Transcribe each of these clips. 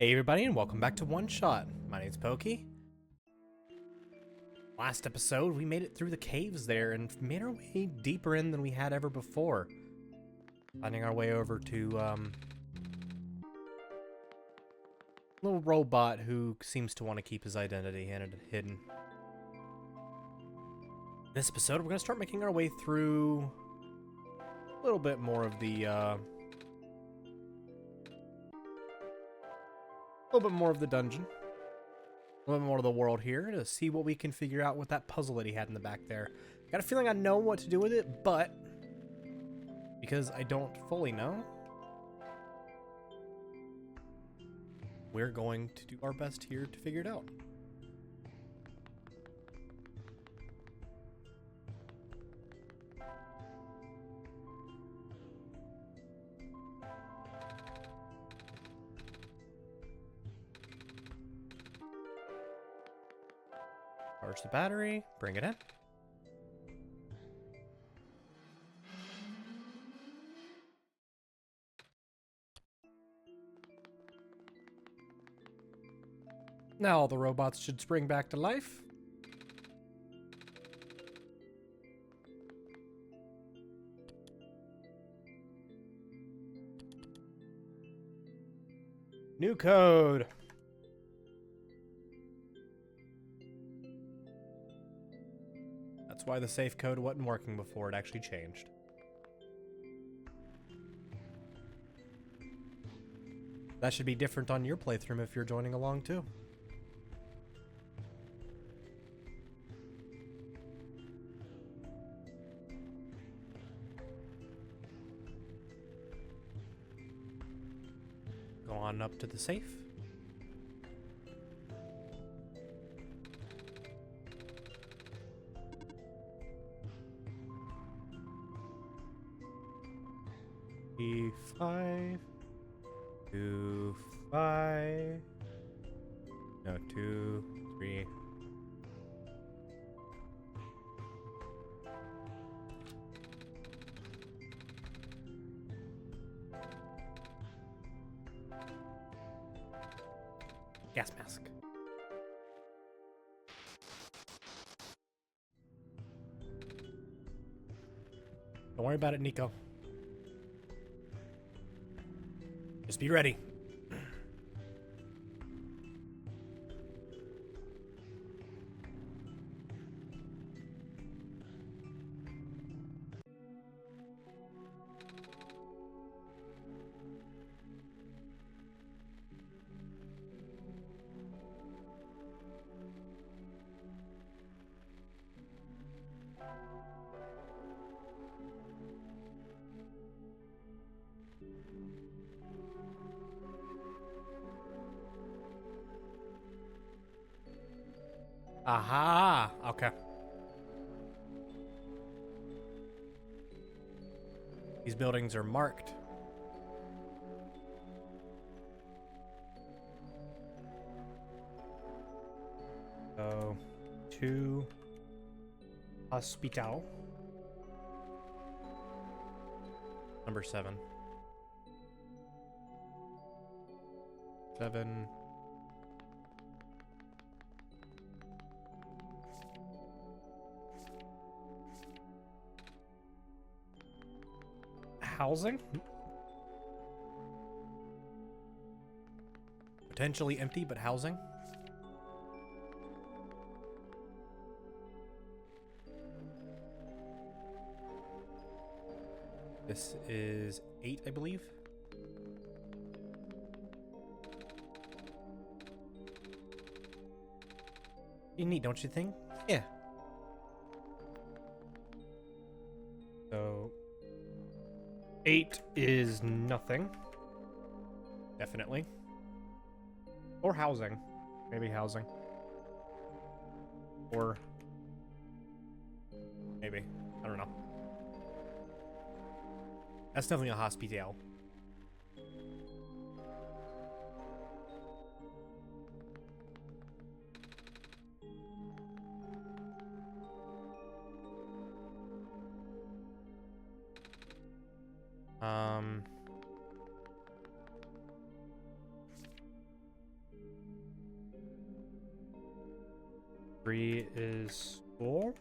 Hey everybody, and welcome back to OneShot. My name's Pokey. Last episode, we made it through the caves there and made our way deeper in than we had ever before. Finding our way over to, little robot who seems to want to keep his identity hidden. In this episode, we're going to start making our way through a little bit more of the, dungeon. A little bit more of the world here to see what we can figure out with that puzzle that he had in the back there. Got a feeling I know what to do with it, but because I don't fully know, we're going to do our best here to figure it out. Charge the battery, bring it in. Now all the robots should spring back to life. New code. That's why the safe code wasn't working before it actually changed. That should be different on your playthrough if you're joining along too. Go on up to the safe. E5, 2, 5, no, 2, 3. Gas mask. Don't worry about it, Nico. Just be ready. Aha! Okay. These buildings are marked. So, to hospital. Number 7. 7. Housing? Potentially empty, but housing? This is 8, I believe. You neat, don't you think? Yeah. So 8 is nothing. Definitely. Or housing. Maybe housing. Or maybe. I don't know. That's definitely a hospital. 3 is school.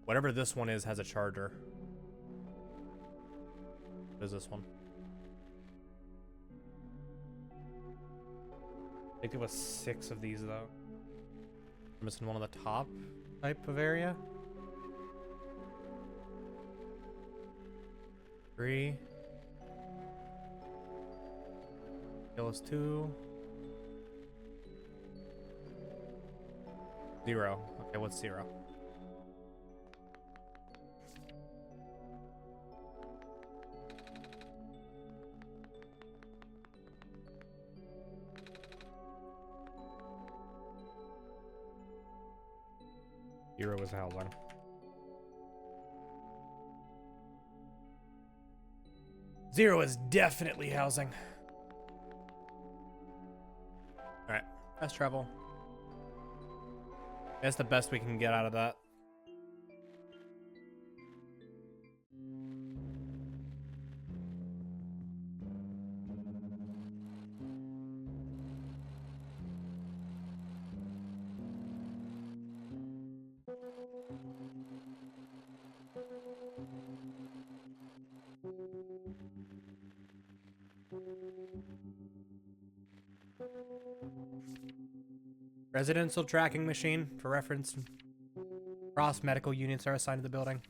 Whatever this one is has a charger. What is this one? I think there was 6 of these though. I'm missing one on the top type of area. 3. Kill is 2. 0. Okay, what's 0? Zero is housing. Zero is definitely housing. Alright, fast travel. That's the best we can get out of that. Residential tracking machine, for reference. Cross medical units are assigned to the building.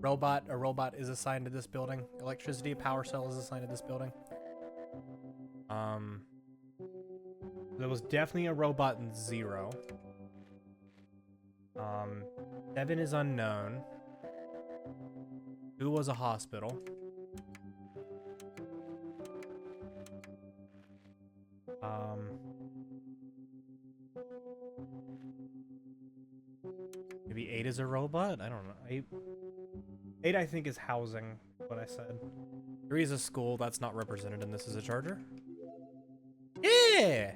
A robot is assigned to this building. Electricity power cell is assigned to this building. There was definitely a robot in 0. 7 is unknown. 2 was a hospital. Maybe 8 is a robot? I don't know. 8 I think is housing, what I said. 3 is a school, that's not represented, and this is a charger. Yeah!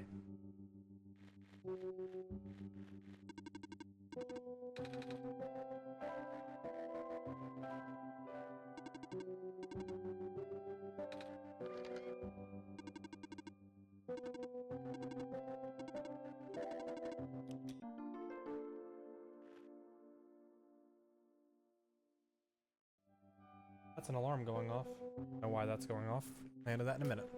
That's an alarm going off. I don't know why that's going off. I'll handle that in a minute.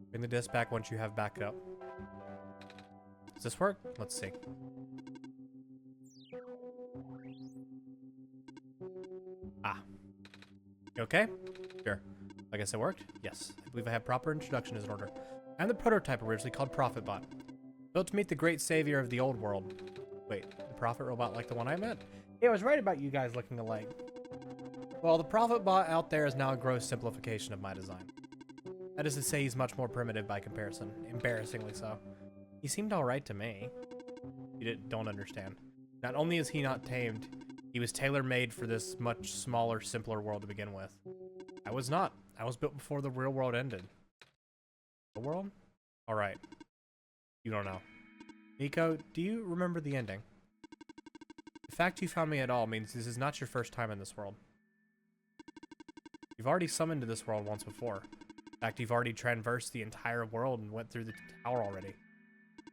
Bring the disc back once you have backup. Does this work? Let's see. Ah. You okay? Sure. I guess it worked? Yes. I believe I have proper introduction as an order. I'm the prototype originally called ProfitBot. Built to meet the great savior of the old world. Wait, the Prophet robot like the one I met? Yeah, I was right about you guys looking alike. Well, the ProfitBot out there is now a gross simplification of my design. That is to say, he's much more primitive by comparison. Embarrassingly so. He seemed alright to me. You don't understand. Not only is he not tamed, he was tailor-made for this much smaller, simpler world to begin with. I was not. I was built before the real world ended. The world? Alright. You don't know. Nico, do you remember the ending? The fact you found me at all means this is not your first time in this world. You've already summoned to this world once before. In fact, you've already traversed the entire world and went through the tower already.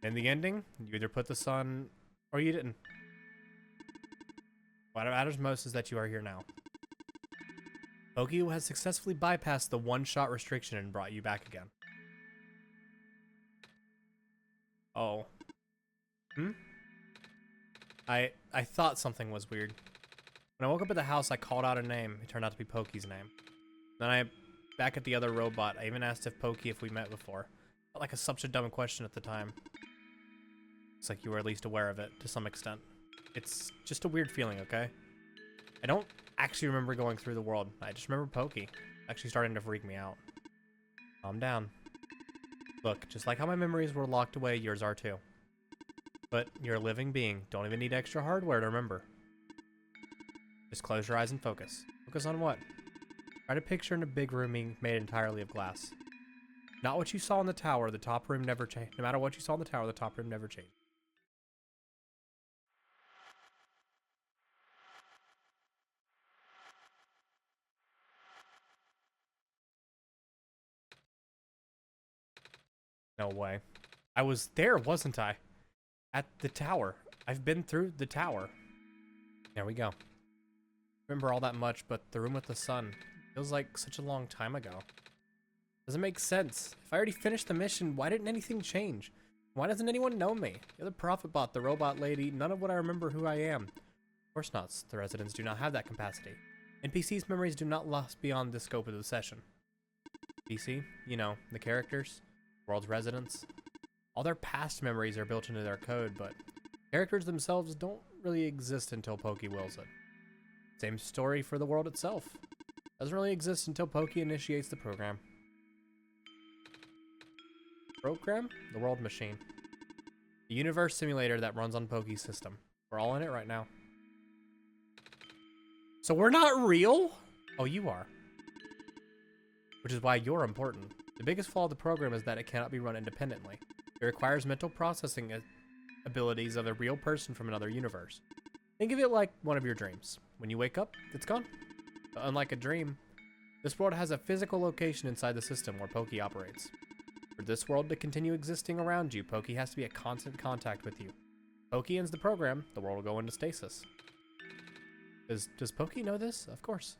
In the ending, you either put the sun, or you didn't. What matters most is that you are here now. Pokey has successfully bypassed the one-shot restriction and brought you back again. Oh. I thought something was weird. When I woke up at the house, I called out a name. It turned out to be Pokey's name. Then back at the other robot, I even asked if we met before. Felt like such a dumb question at the time. It's like you were at least aware of it, to some extent. It's just a weird feeling, okay? I don't actually remember going through the world. I just remember Pokey. Actually starting to freak me out. Calm down. Look, just like how my memories were locked away, yours are too. But you're a living being. Don't even need extra hardware to remember. Just close your eyes and focus. Focus on what? Try to picture in a big room being made entirely of glass. Not what you saw in the tower, the top room never changed. No matter what you saw in the tower, the top room never changed. No way. I was there, wasn't I? At the tower. I've been through the tower. There we go. Remember all that much, but the room with the sun feels like such a long time ago. Doesn't make sense. If I already finished the mission, why didn't anything change? Why doesn't anyone know me? The other prophet bot, the robot lady, none of what I remember who I am. Of course not. The residents do not have that capacity. NPC's memories do not last beyond the scope of the session. PC, you know, the characters, world's residents. All their past memories are built into their code, but characters themselves don't really exist until Pokey wills it. Same story for the world itself. Doesn't really exist until Pokey initiates the program. Program? The world machine. The universe simulator that runs on Pokey's system. We're all in it right now. So we're not real? Oh, you are. Which is why you're important. The biggest flaw of the program is that it cannot be run independently. It requires mental processing abilities of a real person from another universe. Think of it like one of your dreams. When you wake up, it's gone. But unlike a dream, this world has a physical location inside the system where Pokey operates. For this world to continue existing around you, Pokey has to be in constant contact with you. Pokey ends the program, the world will go into stasis. Does Pokey know this? Of course.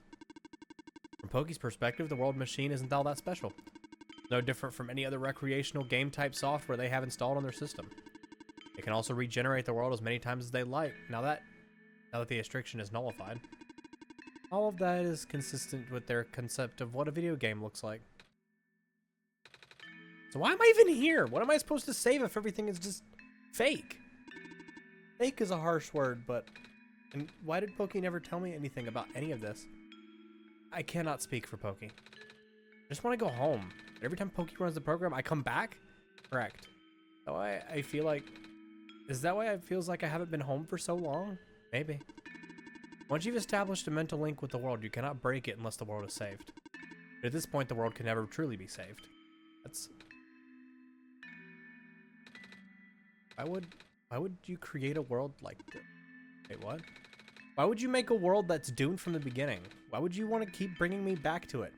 From Pokey's perspective, the world machine isn't all that special. No different from any other recreational game type software they have installed on their system. They can also regenerate the world as many times as they like, now that the restriction is nullified. All of that is consistent with their concept of what a video game looks like. So why am I even here? What am I supposed to save if everything is just fake? Fake is a harsh word, but... And why did Pokey never tell me anything about any of this? I cannot speak for Pokey. I just want to go home. Every time Pokey runs the program, I come back? Correct. So I feel like... Is that why it feels like I haven't been home for so long? Maybe. Once you've established a mental link with the world, you cannot break it unless the world is saved. But at this point, the world can never truly be saved. That's... Why would you create a world like this? Wait, what? Why would you make a world that's doomed from the beginning? Why would you want to keep bringing me back to it?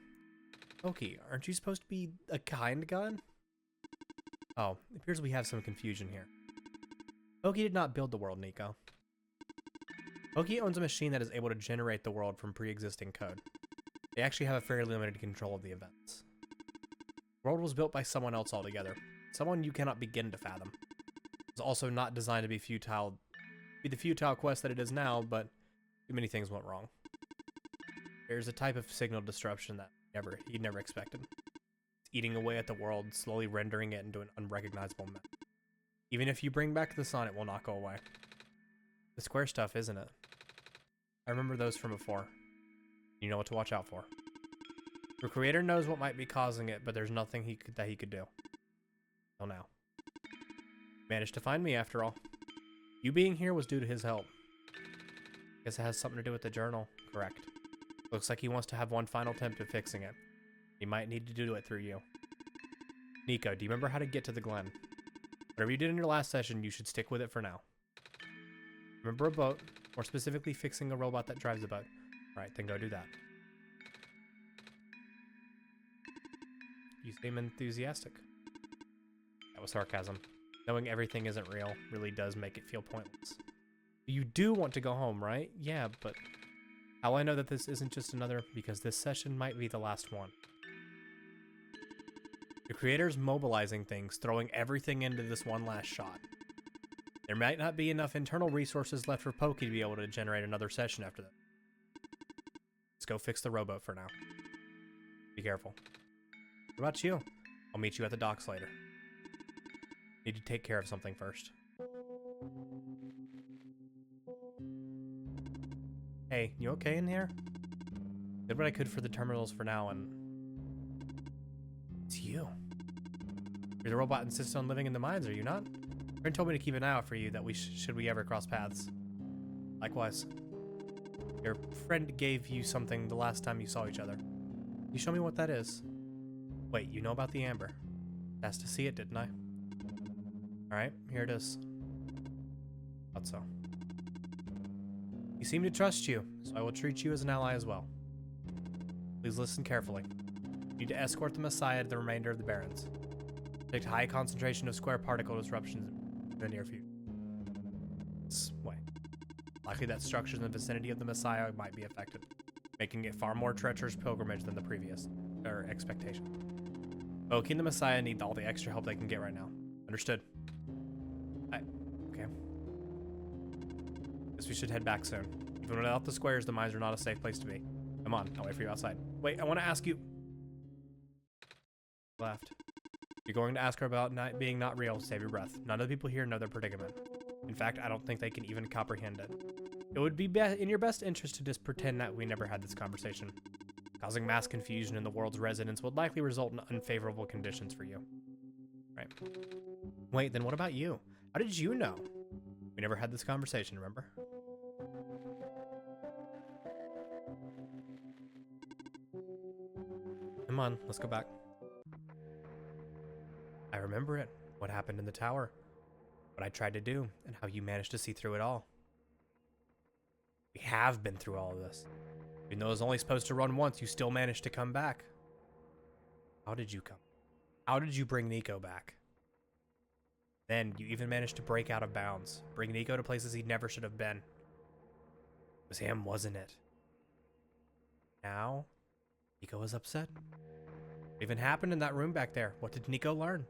Pokey, aren't you supposed to be a kind god? Oh, it appears we have some confusion here. Pokey did not build the world, Nico. Pokey owns a machine that is able to generate the world from pre-existing code. They actually have a fairly limited control of the events. The world was built by someone else altogether. Someone you cannot begin to fathom. It was also not designed to be the futile quest that it is now, but too many things went wrong. There's a type of signal disruption that he never expected. It's eating away at the world, slowly rendering it into an unrecognizable mess. Even if you bring back the sun, it will not go away. The square stuff, isn't it? I remember those from before. You know what to watch out for. The creator knows what might be causing it, but there's nothing that he could do. Till now. Managed to find me after all. You being here was due to his help. Guess it has something to do with the journal. Correct. Looks like he wants to have one final attempt at fixing it. He might need to do it through you. Nico, do you remember how to get to the Glen? Whatever you did in your last session, you should stick with it for now. Remember a boat, more specifically fixing a robot that drives a boat. Right, then go do that. You seem enthusiastic. That was sarcasm. Knowing everything isn't real really does make it feel pointless. You do want to go home, right? Yeah, but how I know that this isn't just another, because this session might be the last one. The creator's mobilizing things, throwing everything into this one last shot. There might not be enough internal resources left for Pokey to be able to generate another session after that. Let's go fix the rowboat for now. Be careful. What about you? I'll meet you at the docks later. Need to take care of something first. Hey, you okay in here? Did what I could for the terminals for now, and... It's you. You're the robot insists on living in the mines, are you not? Friend told me to keep an eye out for you, that should we ever cross paths. Likewise. Your friend gave you something the last time you saw each other. Can you show me what that is? Wait, you know about the amber. Asked to see it, didn't I? Alright, here it is. Thought so. You seem to trust you, so I will treat you as an ally as well. Please listen carefully. You need to escort the Messiah to the remainder of the Barrens. Predict high concentration of square particle disruptions in the near future. This way. Likely that structures in the vicinity of the Messiah might be affected, making it far more treacherous pilgrimage than the previous, expectation. Oki and the Messiah need all the extra help they can get right now. Understood. Okay. Guess we should head back soon. Even without the squares, the mines are not a safe place to be. Come on, I'll wait for you outside. Wait, I want to ask you. Left. You're going to ask her about being not real. Save your breath. None of the people here know their predicament. In fact, I don't think they can even comprehend it. It would be in your best interest to just pretend that we never had this conversation. Causing mass confusion in the world's residents would likely result in unfavorable conditions for you. Right. Wait, then what about you? How did you know? We never had this conversation, remember? Come on, let's go back. I remember it. What happened in the tower. What I tried to do, and how you managed to see through it all. We have been through all of this. Even though I was only supposed to run once, you still managed to come back. How did you come? How did you bring Nico back? Then, you even managed to break out of bounds. Bring Nico to places he never should have been. It was him, wasn't it? Now, Nico is upset. What even happened in that room back there? What did Nico learn?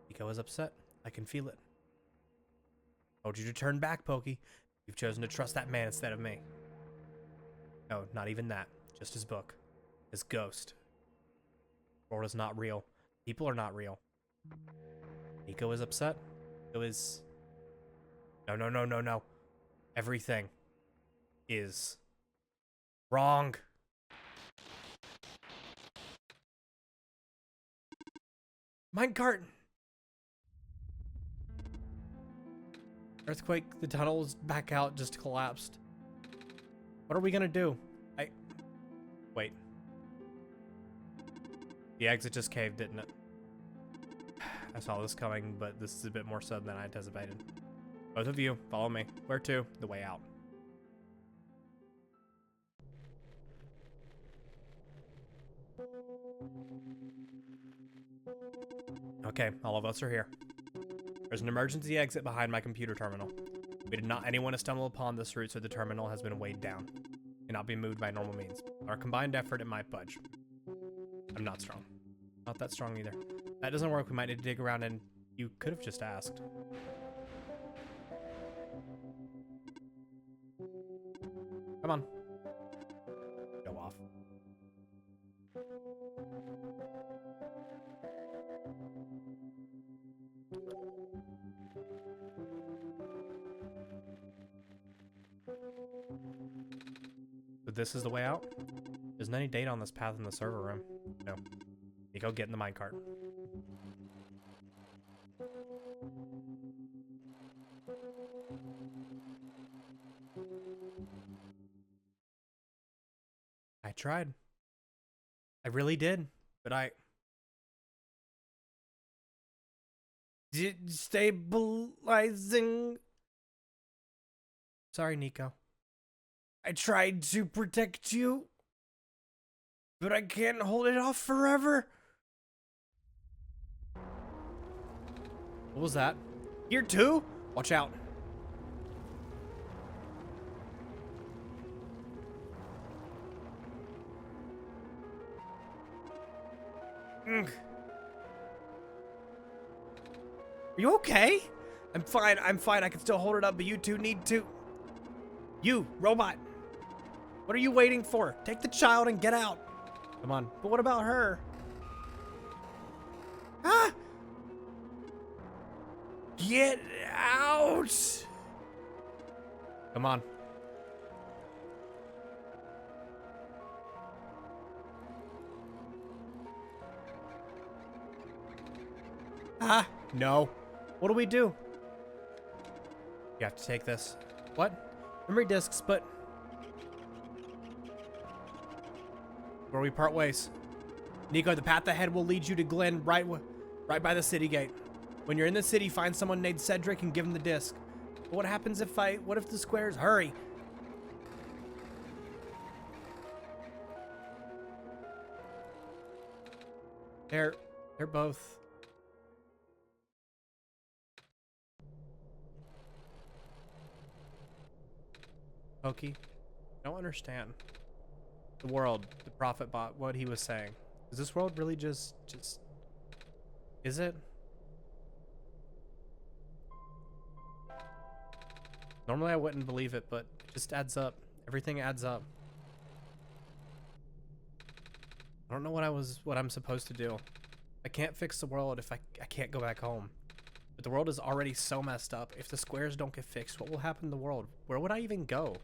Nico is upset. I can feel it. I told you to turn back, Pokey. You've chosen to trust that man instead of me. No, not even that. Just his book. His ghost. The world is not real. People are not real. Nico is upset. Nico is... No. Everything is wrong. Minecart! Earthquake, the tunnel's back out, just collapsed. What are we gonna do? Wait. The exit just caved, didn't it? I saw this coming, but this is a bit more sudden than I anticipated. Both of you, follow me. Where to? The way out. Okay, all of us are here. There's an emergency exit behind my computer terminal. We did not anyone to stumble upon this route, so the terminal has been weighed down. Cannot be moved by normal means. Our combined effort, it might budge. I'm not strong. Not that strong either. If that doesn't work, we might need to dig around, and you could have just asked. Come on. Go off. So this is the way out? Isn't any data on this path in the server room? No. You go get in the minecart. I tried. I really did, but I... Stabilizing... Sorry, Nico. I tried to protect you, but I can't hold it off forever. What was that? Here too? Watch out. Are you okay? I'm fine. I can still hold it up, but you two need to... You, robot. What are you waiting for? Take the child and get out. Come on. But what about her? Ah! Get out! Come on. Ah, no. What do we do? You have to take this. What? Memory disks, but Where we part ways. Nico, the path ahead will lead you to Glen right by the city gate. When you're in the city, find someone named Cedric and give him the disc. But what happens if what if the squares? Hurry! They're both. Pokey, I don't understand. The world, the prophet bot, what he was saying. Is this world really just is it? Normally I wouldn't believe it, but it just adds up. Everything adds up. I don't know what I'm supposed to do. I can't fix the world if I can't go back home. But the world is already so messed up. If the squares don't get fixed, what will happen to the world? Where would I even go?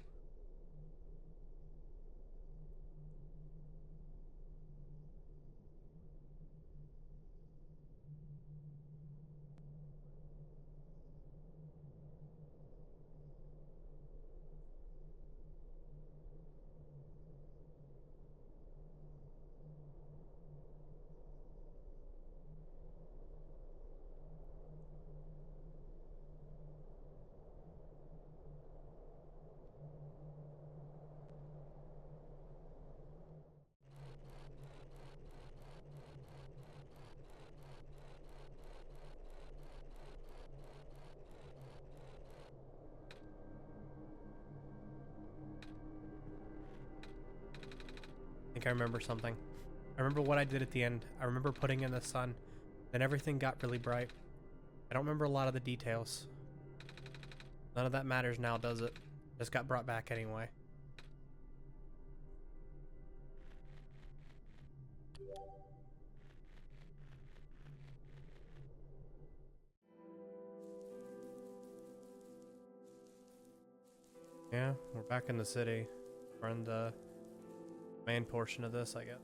I think I remember something. I remember what I did at the end. I remember putting in the sun. Then everything got really bright. I don't remember a lot of the details. None of that matters now, does it? Just got brought back anyway. Yeah, we're back in the city. We're in the main portion of this, I guess.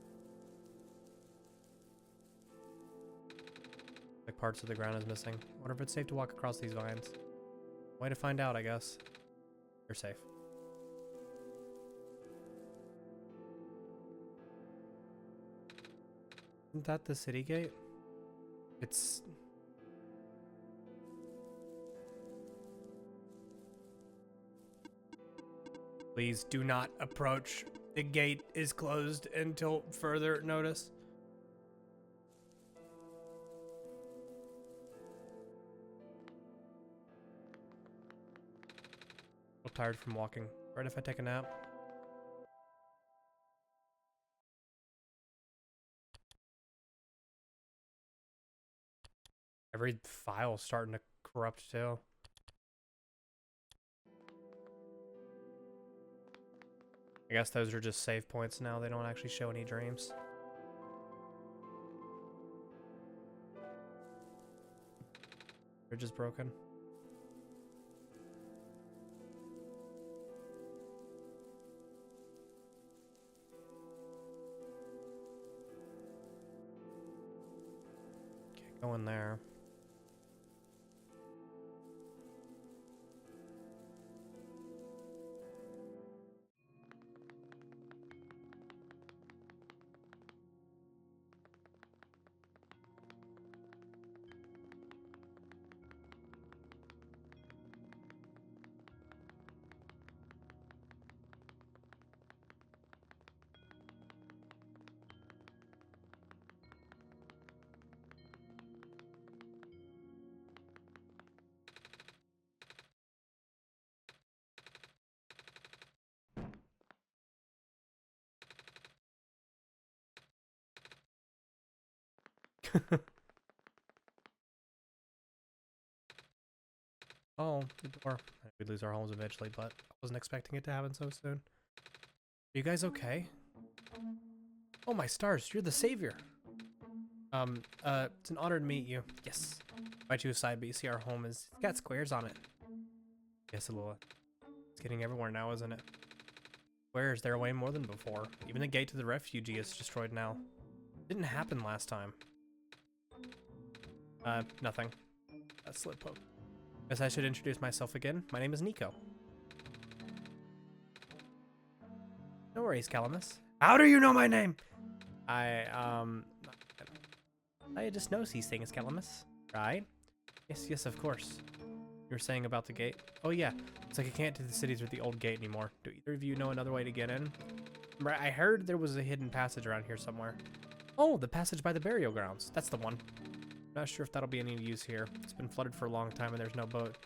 Like parts of the ground is missing. Wonder if it's safe to walk across these vines. Way to find out, I guess. You're safe. Isn't that the city gate? It's... Please do not approach. The gate is closed until further notice. I'm tired from walking. Right if I take a nap? Every file's starting to corrupt too. I guess those are just save points now. They don't actually show any dreams. They're just broken. Can't go in there. Oh, the door. We'd lose our homes eventually, but I wasn't expecting it to happen so soon. Are you guys okay? Oh my stars, you're the savior. It's an honor to meet you. Yes. Invite you aside, but you see our home it's got squares on it. Yes, a little. It's getting everywhere now, isn't it? Squares, they're way more than before. Even the gate to the refugee is destroyed now. Didn't happen last time. Nothing. A slip poke. Guess I should introduce myself again. My name is Nico. No worries, Calamus. How do you know my name? I just know these things, Calamus. Right? Yes, of course. You were saying about the gate? Oh yeah, it's like I can't do the cities with the old gate anymore. Do either of you know another way to get in? I heard there was a hidden passage around here somewhere. Oh, the passage by the burial grounds. That's the one. Not sure if that'll be any use here. It's been flooded for a long time and there's no boat.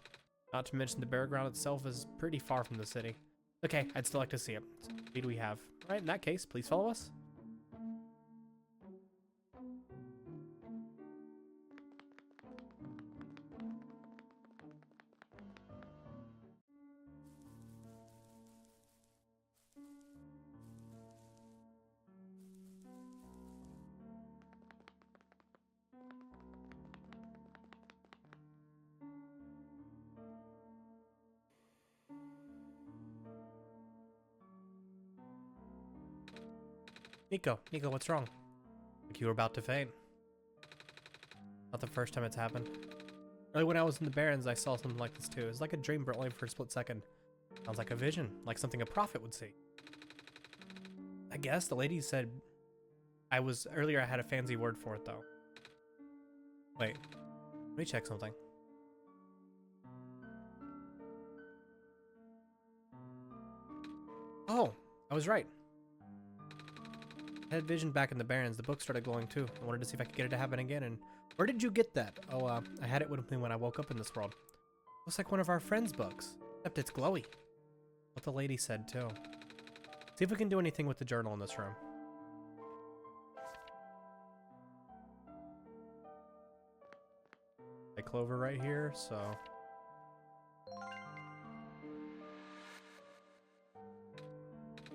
Not to mention the burial ground itself is pretty far from the city. Okay, I'd still like to see it. So what do we have? All right, in that case, please follow us. Nico, what's wrong? Like you were about to faint. Not the first time it's happened. Early when I was in the Barrens, I saw something like this too. It was like a dream, but only for a split second. Sounds like a vision, like something a prophet would see. I guess the lady said earlier I had a fancy word for it though. Wait, let me check something. Oh, I was right. I had vision back in the Barrens. The book started glowing too. I wanted to see if I could get it to happen again. And where did you get that? Oh, I had it with me when I woke up in this world. Looks like one of our friends' books, except it's glowy. What the lady said too. See if we can do anything with the journal in this room. I clover right here, so.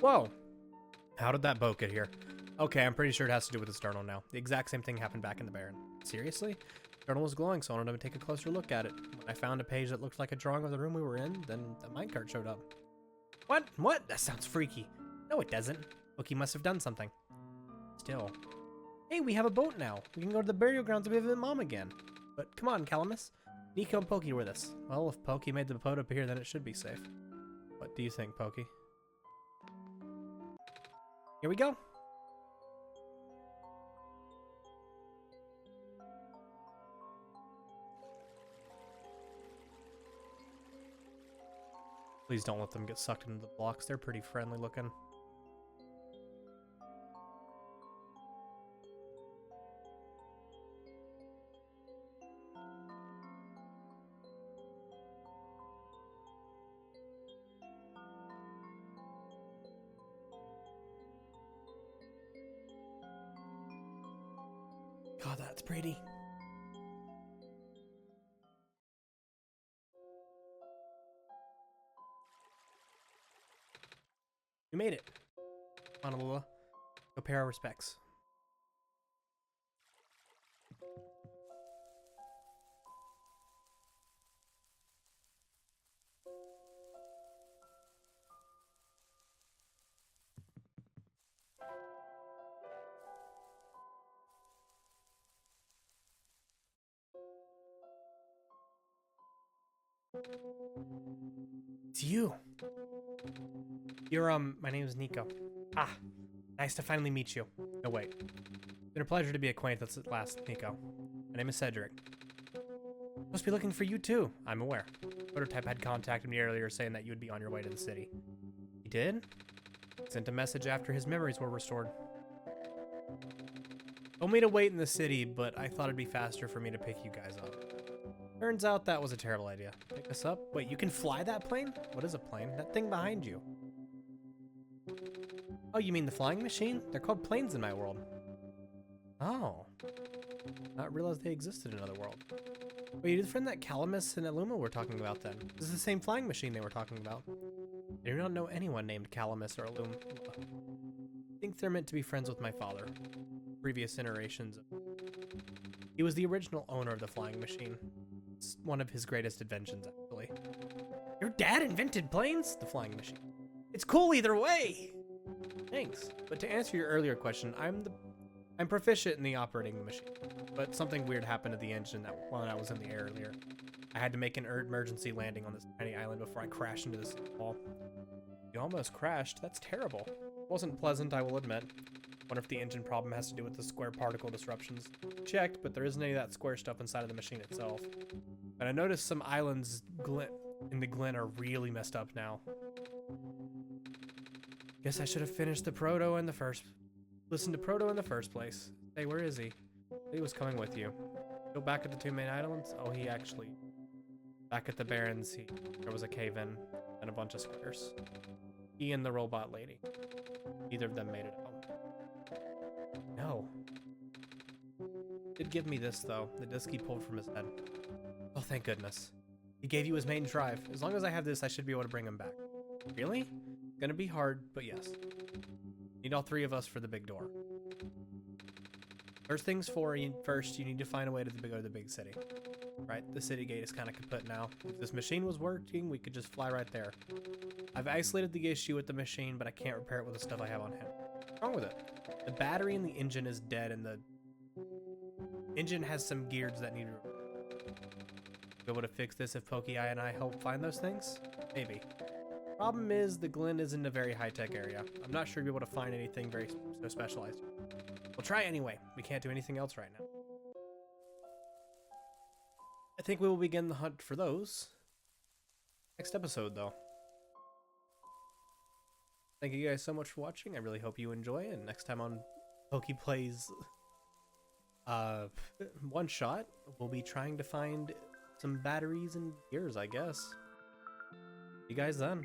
Whoa! How did that boat get here? Okay, I'm pretty sure it has to do with this journal now. The exact same thing happened back in the Baron. Seriously? The journal was glowing, so I wanted to take a closer look at it. When I found a page that looked like a drawing of the room we were in, then the minecart showed up. What? What? That sounds freaky. No, it doesn't. Loki must have done something. Still. Hey, we have a boat now. We can go to the burial grounds and visit Mom again. But come on, Calamus. Nico and Pokey were with us. Well, if Pokey made the boat appear, then it should be safe. What do you think, Pokey? Here we go. Please don't let them get sucked into the blocks. They're pretty friendly looking. God, that's pretty. We made it. Come on, Alula. Go pay our respects. It's you. You're, my name is Nico. Ah, nice to finally meet you. No, wait. It's been a pleasure to be acquainted at last, Nico. My name is Cedric. Must be looking for you too, I'm aware. Prototype had contacted me earlier saying that you would be on your way to the city. He did? Sent a message after his memories were restored. Told me to wait in the city, but I thought it'd be faster for me to pick you guys up. Turns out that was a terrible idea. Pick us up? Wait, you can fly that plane? What is a plane? That thing behind you. Oh, you mean the flying machine? They're called planes in my world. Oh. Not realized they existed in another world. Wait, you're the friend that Calamus and Illuma were talking about then. This is the same flying machine they were talking about. I do not know anyone named Calamus or Illuma. I think they're meant to be friends with my father. Previous iterations. He was the original owner of the flying machine. It's one of his greatest inventions, actually. Your dad invented planes? The flying machine. It's cool either way! Thanks. But to answer your earlier question, I'm proficient in the operating the machine. But something weird happened to the engine while I was in the air earlier. I had to make an emergency landing on this tiny island before I crashed into this wall. You almost crashed? That's terrible. It wasn't pleasant, I will admit. Wonder if the engine problem has to do with the square particle disruptions. Checked, but there isn't any of that square stuff inside of the machine itself. And I noticed some islands in the Glen are really messed up now. Guess I should have finished the Proto in the first... Listened to Proto in the first place. Hey, where is he? He was coming with you. Go back at the 2 main islands? Oh, he actually... Back at the Barrens, there was a cave-in and a bunch of squares. He and the robot lady. Neither of them made it home. No. Did give me this, though. The disc he pulled from his head. Oh, thank goodness. He gave you his main drive. As long as I have this, I should be able to bring him back. Really? Gonna be hard, but yes. Need all 3 of us for the big door. First things first, you need to find a way to go to the big city. Right, the city gate is kind of kaput now. If this machine was working, we could just fly right there. I've isolated the issue with the machine, but I can't repair it with the stuff I have on hand. What's wrong with it? The battery in the engine is dead, and the engine has some gears that need to be able to fix this if Pokey Eye and I help find those things? Maybe. Problem is, the Glen isn't a very high-tech area. I'm not sure we'll be able to find anything so specialized. We'll try anyway. We can't do anything else right now. I think we will begin the hunt for those next episode, though. Thank you guys so much for watching. I really hope you enjoy, and next time on Pokey Plays OneShot, we'll be trying to find some batteries and gears, I guess. See you guys then.